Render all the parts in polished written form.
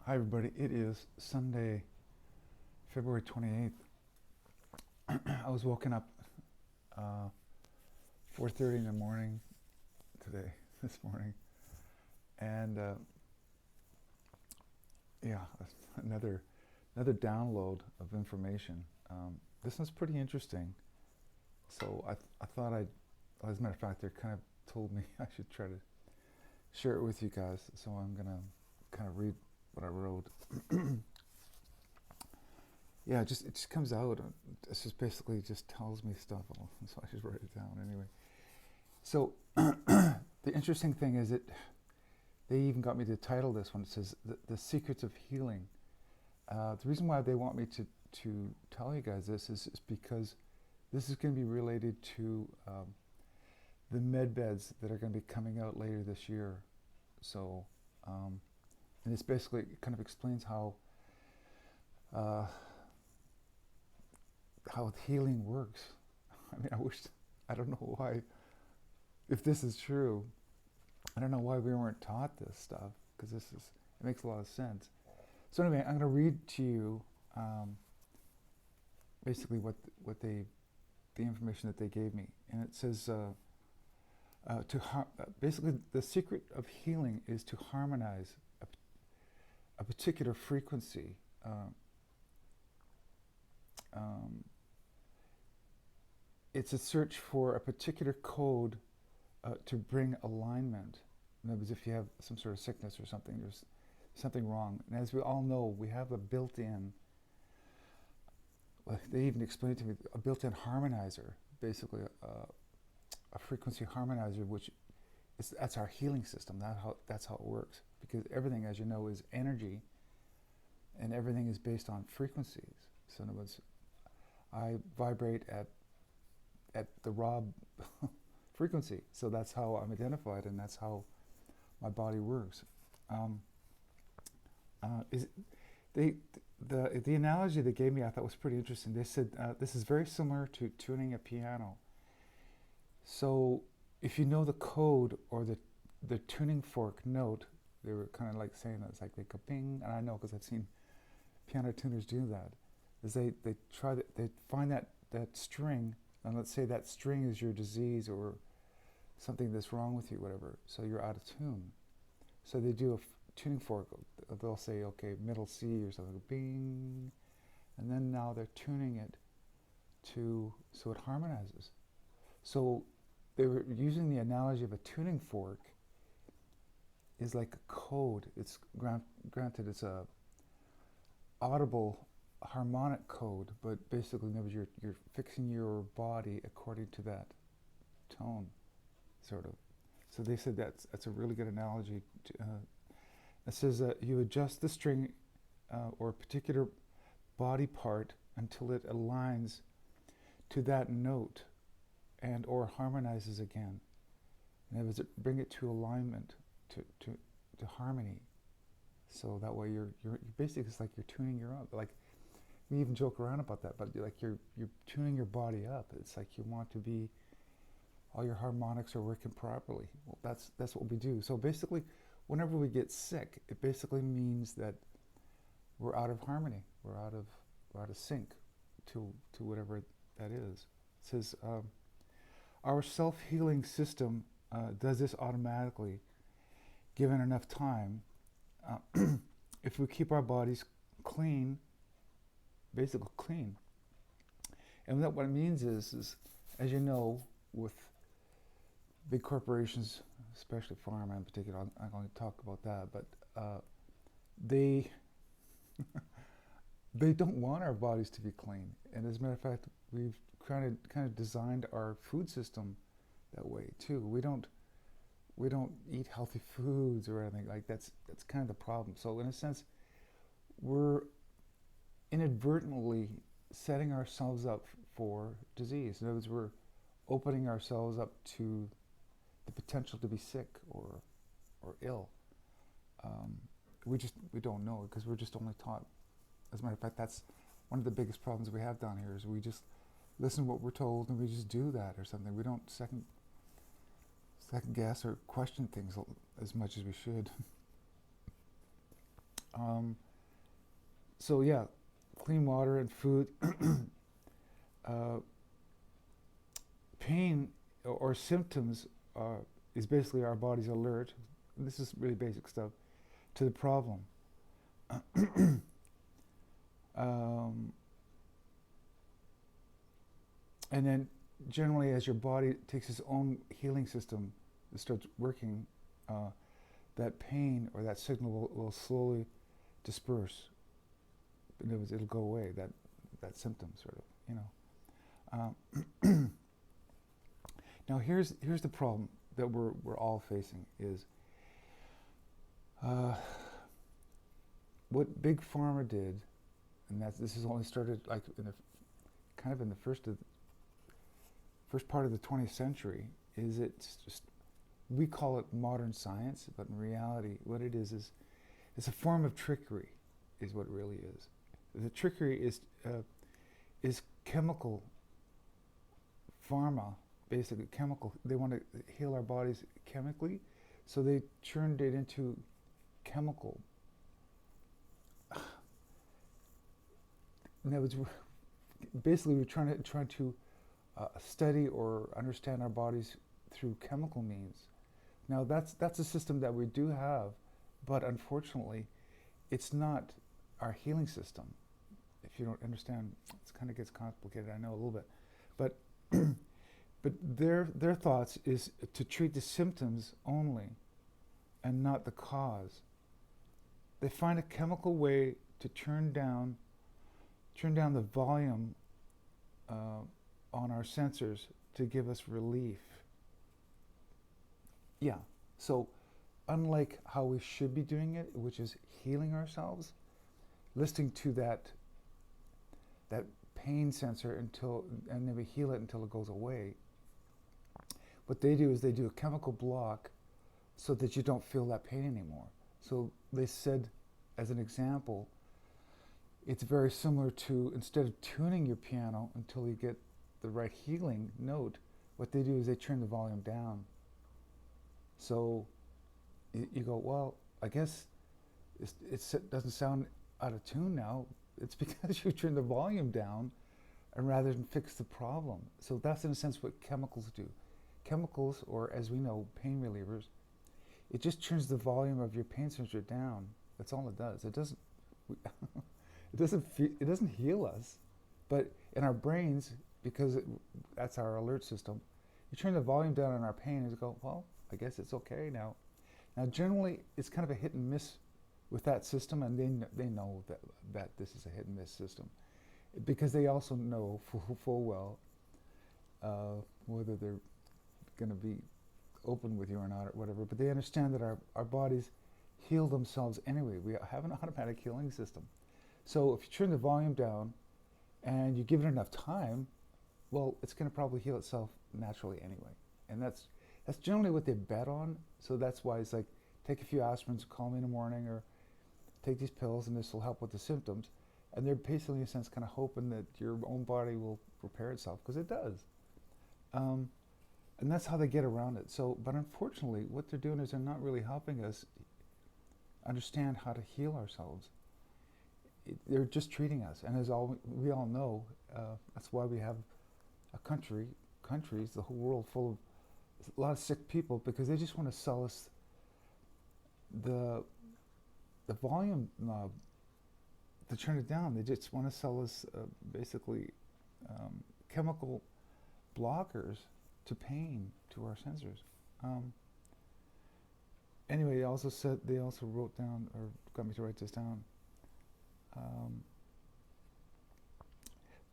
Hi everybody, it is Sunday, February 28th. I was woken up 4:30 in the morning today, this morning, and yeah, another another download of information. This one's pretty interesting, so I thought as a matter of fact, they kind of told me I should try to share it with you guys, so I'm gonna kind of read what I wrote. Yeah, it just comes out. It's just basically just tells me stuff, so I just write it down anyway. So the interesting thing is that they even got me to title this one. It says the secrets of healing. The reason why they want me to tell you guys this is because this is going to be related to the med beds that are going to be coming out later this year. So, and this basically kind of explains uh, how healing works. I mean, I don't know why, if this is true, I don't know why we weren't taught this stuff, because it makes a lot of sense. So anyway, I'm going to read to you basically the information that they gave me. And it says, basically the secret of healing is to harmonize a particular frequency. It's a search for a particular code to bring alignment. In other words, if you have some sort of sickness or something, there's something wrong. And as we all know, we have a built-in, well, they even explained to me, a built-in harmonizer, basically a frequency harmonizer, that's our healing system. That's how it works. Because everything, as you know, is energy, and everything is based on frequencies. So in other words, I vibrate at the raw frequency. So that's how I'm identified, and that's how my body works. The analogy they gave me, I thought was pretty interesting. They said this is very similar to tuning a piano. So if you know the code or the tuning fork note, they were kind of like saying that, it's like they go ping, and I know because I've seen piano tuners do that. Is they find that string, and let's say that string is your disease or something that's wrong with you, whatever. So you're out of tune. So they do a tuning fork. They'll say, okay, middle C or something, bing, and then now they're tuning it so it harmonizes. So they were using the analogy of a tuning fork is like a code. It's granted it's a audible harmonic code, but basically you're fixing your body according to that tone, sort of. So they said that's a really good analogy. It says that you adjust the string or a particular body part until it aligns to that note and or harmonizes again. In other words, bring it to alignment, to harmony. So that way you're basically, it's like you're tuning your own. Like we even joke around about that, but like you're tuning your body up. It's like you want to be, all your harmonics are working properly. Well, that's what we do. So basically, whenever we get sick, it basically means that we're out of harmony. We're out of sync to whatever that is. It says our self-healing system does this automatically, given enough time. If we keep our bodies clean, basically clean. And what it means is, as you know, with big corporations, especially pharma in particular, I'm going to talk about that, but they they don't want our bodies to be clean. And as a matter of fact, we've kind of designed our food system that way too. We don't eat healthy foods or anything like that's kind of the problem. So in a sense, we're inadvertently setting ourselves up for disease. In other words, we're opening ourselves up to the potential to be sick or ill. We don't know it because we're just only taught. As a matter of fact, that's one of the biggest problems we have down here is we just listen to what we're told and we just do that or something. We don't second guess or question things as much as we should. Um, so yeah, clean water and food. uh, Pain or symptoms is basically our body's alert. This is really basic stuff to the problem. um, and then generally, as your body takes its own healing system, it starts working. That pain or that signal will slowly disperse. In other words, it'll go away. That symptom, sort of, you know. Now here's the problem that we're all facing is what Big Pharma did, and this has only started like in the kind of in the first part of the 20th century. Is it's just, we call it modern science, but in reality, what it is it's a form of trickery, is what it really is. The trickery is chemical pharma. Basically, chemical. They want to heal our bodies chemically, so they turned it into chemical. And that was basically we're trying to study or understand our bodies through chemical means. Now that's a system that we do have, but unfortunately, it's not our healing system. If you don't understand, it kind of gets complicated. I know a little bit, but. But their thoughts is to treat the symptoms only and not the cause. They find a chemical way to turn down the volume on our sensors to give us relief. Yeah, so unlike how we should be doing it, which is healing ourselves, listening to that pain sensor and then we heal it until it goes away. What they do is they do a chemical block so that you don't feel that pain anymore. So they said, as an example, it's very similar to, instead of tuning your piano until you get the right healing note, what they do is they turn the volume down. So you go, well, I guess it doesn't sound out of tune now. It's because you turn the volume down and rather than fix the problem. So that's in a sense what chemicals do. Chemicals, or as we know, pain relievers, it just turns the volume of your pain sensor down. That's all it does. It doesn't it doesn't heal us, but in our brains, because that's our alert system, you turn the volume down on our pain and you go, well, I guess it's okay now. Now generally it's kind of a hit and miss with that system, and they know that this is a hit and miss system, because they also know full well whether they're going to be open with you or not or whatever, but they understand that our bodies heal themselves anyway. We have an automatic healing system. So if you turn the volume down and you give it enough time, well, it's going to probably heal itself naturally anyway. And that's generally what they bet on. So that's why it's like, take a few aspirins, call me in the morning, or take these pills and this will help with the symptoms. And they're basically, in a sense, kind of hoping that your own body will repair itself, because it does. And that's how they get around it. So, but unfortunately, what they're doing is they're not really helping us understand how to heal ourselves. They're just treating us. And as we all know, that's why we have countries, the whole world full of a lot of sick people, because they just want to sell us the volume knob to turn it down. They just want to sell us basically chemical blockers to pain, to our sensors. Anyway, they also wrote down, or got me to write this down.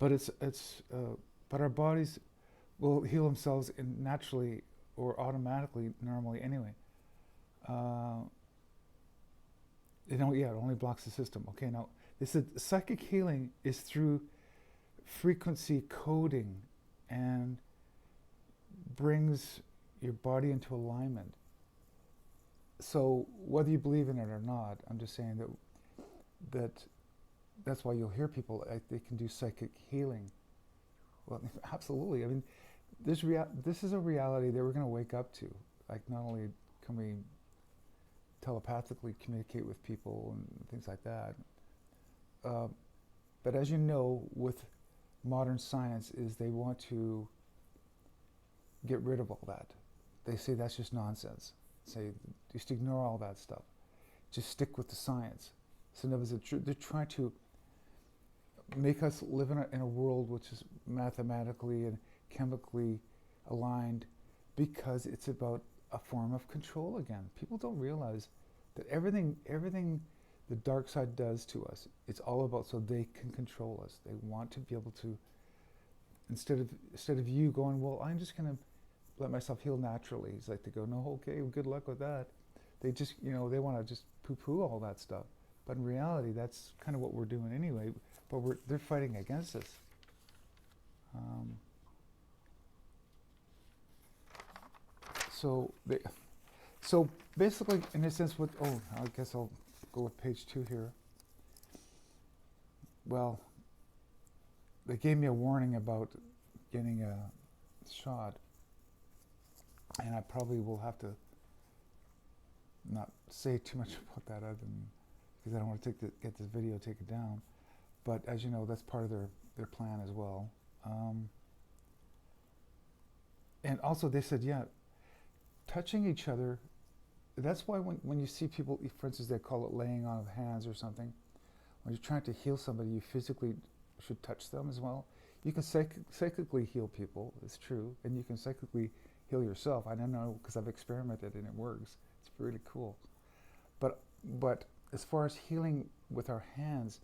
But our bodies will heal themselves naturally or automatically, normally anyway. It only blocks the system. Okay, now they said psychic healing is through frequency coding and brings your body into alignment. So whether you believe in it or not, I'm just saying that's why you'll hear people, they can do psychic healing. Well, absolutely. I mean, this is a reality that we're going to wake up to. Like, not only can we telepathically communicate with people and things like that. Uh, but as you know, with modern science, is they want to get rid of all that. They say that's just nonsense. Say just ignore all that stuff. Just stick with the science. So in other words, they're trying to make us live in a world which is mathematically and chemically aligned, because it's about a form of control again. People don't realize that everything the dark side does to us, it's all about so they can control us. They want to be able to, instead of you going, well, I'm just going to let myself heal naturally. It's like they go, no, okay, well, good luck with that. They just, they want to just poo-poo all that stuff. But in reality, that's kind of what we're doing anyway. But they're fighting against us. So basically, in a sense, I guess I'll go with page 2 here. Well, they gave me a warning about getting a shot, and I probably will have to not say too much about that, other than because I don't want to get this video taken down. But as you know, that's part of their plan as well. And also they said, yeah, touching each other, that's why when you see people, for instance, they call it laying on of hands or something, when you're trying to heal somebody, you physically should touch them as well. You can psychically heal people, it's true, and you can psychically heal yourself. I don't know, because I've experimented and it works. It's really cool. But as far as healing with our hands,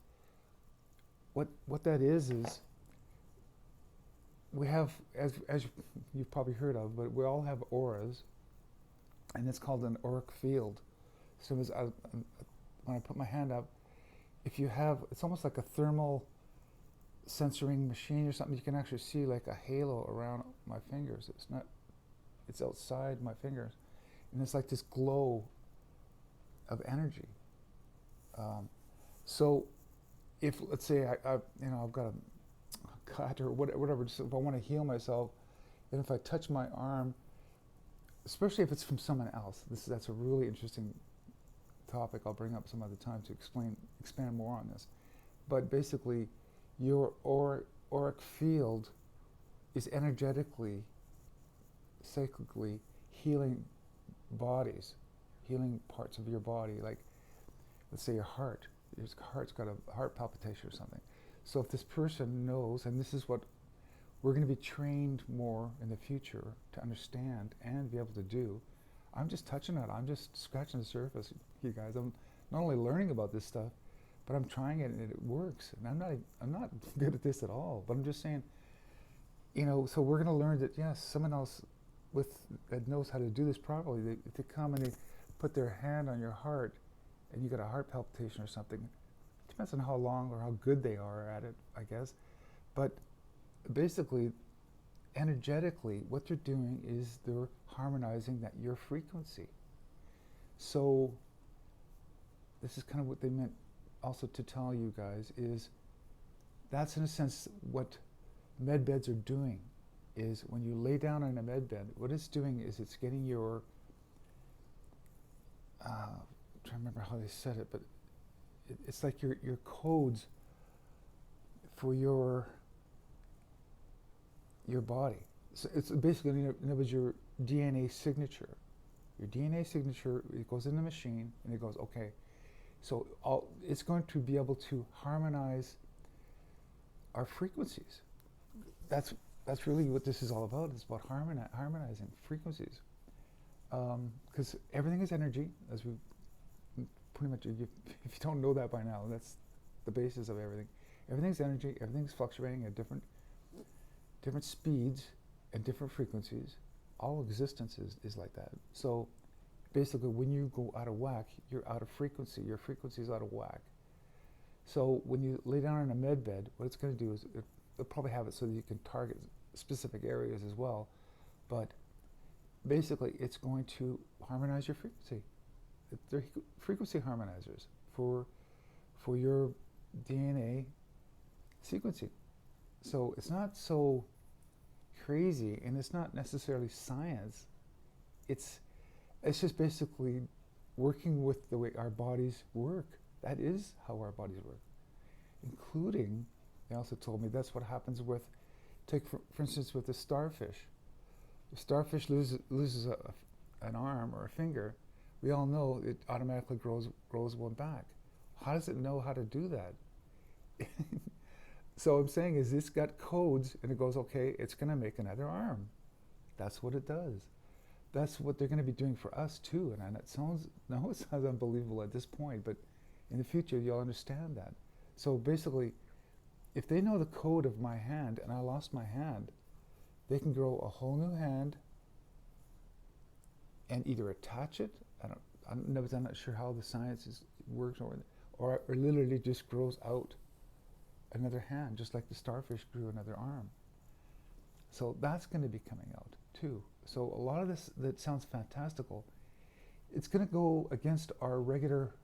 what that is we have, as you've probably heard of, but we all have auras, and it's called an auric field. So when I put my hand up, if you have, it's almost like a thermal sensoring machine or something. You can actually see like a halo around my fingers. It's outside my fingers, and it's like this glow of energy. So if, let's say, I've got a cut or whatever, just if I want to heal myself, and if I touch my arm, especially if it's from someone else, that's a really interesting topic I'll bring up some other time to expand more on this. But basically, your auric field is energetically, cyclically healing bodies, healing parts of your body, like, let's say your heart. Your heart's got a heart palpitation or something. So if this person knows, and this is what we're going to be trained more in the future to understand and be able to do. I'm just touching it. I'm just scratching the surface, you guys. I'm not only learning about this stuff, but I'm trying it and it works. And I'm not good at this at all. But I'm just saying, so we're going to learn that, yes, someone else that knows how to do this properly, they come and they put their hand on your heart, and you got a heart palpitation or something. It depends on how long or how good they are at it, I guess. But basically, energetically, what they're doing is they're harmonizing your frequency. So this is kind of what they meant also to tell you guys, is that's in a sense what med beds are doing, is when you lay down on a med bed, what it's doing is it's getting your, I'm trying to remember how they said it, but it's like your codes for your body. So it's basically, in other words, your DNA signature. Your DNA signature, it goes in the machine, and it goes, okay, so it's going to be able to harmonize our frequencies. That's really what this is all about. It's about harmonizing frequencies. Because everything is energy, as we pretty much, if you don't know that by now, that's the basis of everything. Everything's energy, everything's fluctuating at different speeds and different frequencies. All existence is like that. So basically, when you go out of whack, you're out of frequency. Your frequency is out of whack. So when you lay down on a med bed, what it's going to do is it'll probably have it so that you can target specific areas as well. But basically, it's going to harmonize your frequency. They're frequency harmonizers for your DNA sequencing. So it's not so crazy, and it's not necessarily science. It's just basically working with the way our bodies work. That is how our bodies work. Including, they also told me that's what happens with, take for instance with the starfish. The starfish loses an arm or a finger. We all know it automatically grows one back. How does it know how to do that? So I'm saying is it's got codes and it goes, okay, it's going to make another arm. That's what it does. That's what they're going to be doing for us too. And it sounds unbelievable at this point, but in the future you'll understand that. So basically, if they know the code of my hand and I lost my hand, they can grow a whole new hand and either attach it, I'm not sure how the science works, or literally just grows out another hand, just like the starfish grew another arm. So that's going to be coming out too. So a lot of this that sounds fantastical, it's going to go against our regular,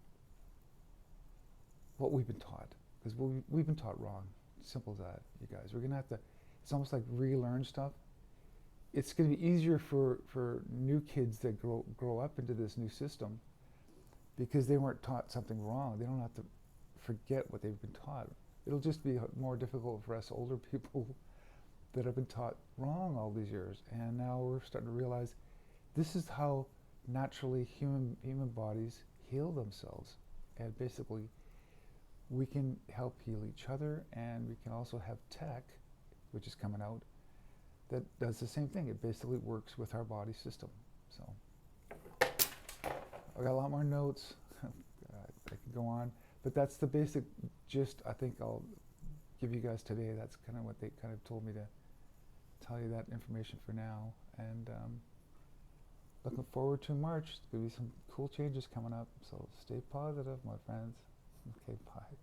what we've been taught, because we've been taught wrong. Simple as that, you guys. We're going to have to, it's almost like relearn stuff. It's going to be easier for new kids that grow up into this new system because they weren't taught something wrong. They don't have to forget what they've been taught. It'll just be more difficult for us older people that have been taught wrong all these years. And now we're starting to realize this is how naturally human bodies heal themselves. And basically, we can help heal each other, and we can also have tech, which is coming out, that does the same thing. It basically works with our body system. So I've got a lot more notes. I could go on, but that's the basic gist I think I'll give you guys today. That's kind of what they kind of told me to tell you that information for now. And looking forward to March. There's going to be some cool changes coming up. So stay positive, my friends. Okay, bye.